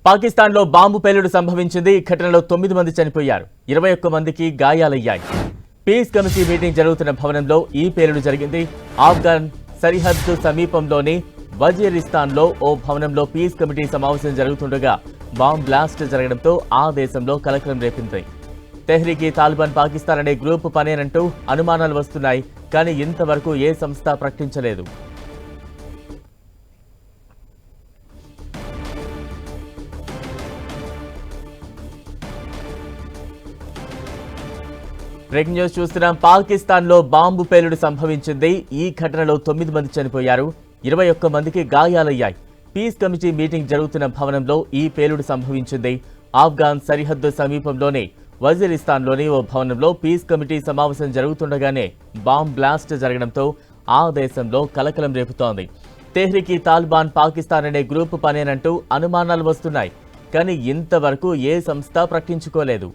పాకిస్తాన్లో బాంబు పేలుడు సంభవించింది. ఈ ఘటనలో 9 మంది చనిపోయారు, 21 మందికి గాయాలయ్యాయి. పీస్ కమిటీ మీటింగ్ జరుగుతున్న భవనంలో ఈ పేలుడు జరిగింది. ఆఫ్ఘన్ సరిహద్దు సమీపంలోని వజీరిస్తాన్లో ఓ భవనంలో పీస్ కమిటీ సమావేశం జరుగుతుండగా బాంబ్ బ్లాస్ట్ జరగడంతో ఆ దేశంలో కలకలం రేపింది. తెహ్రీక్ తాలిబాన్ పాకిస్తాన్ అనే గ్రూప్ పనేనంటూ అనుమానాలు వస్తున్నాయి, కానీ ఇంతవరకు ఏ సంస్థ ప్రకటించలేదు. బ్రేకింగ్ న్యూస్ చూస్తున్నాం. పాకిస్తాన్లో బాంబు పేలుడు సంభవించింది. ఈ ఘటనలో 9 మంది చనిపోయారు, 21 మందికి గాయాలయ్యాయి. పీస్ కమిటీ మీటింగ్ జరుగుతున్న భవనంలో ఈ పేలుడు సంభవించింది. ఆఫ్ఘన్ సరిహద్దు సమీపంలోని వజీరిస్తాన్లోని ఓ భవనంలో పీస్ కమిటీ సమావేశం జరుగుతుండగానే బాంబ్ బ్లాస్ట్ జరగడంతో ఆ దేశంలో కలకలం రేపుతోంది. తెహ్రీక్ తాలిబాన్ పాకిస్తాన్ అనే గ్రూప్ పనేనంటూ అనుమానాలు వస్తున్నాయి, కానీ ఇంతవరకు ఏ సంస్థ ప్రకటించుకోలేదు.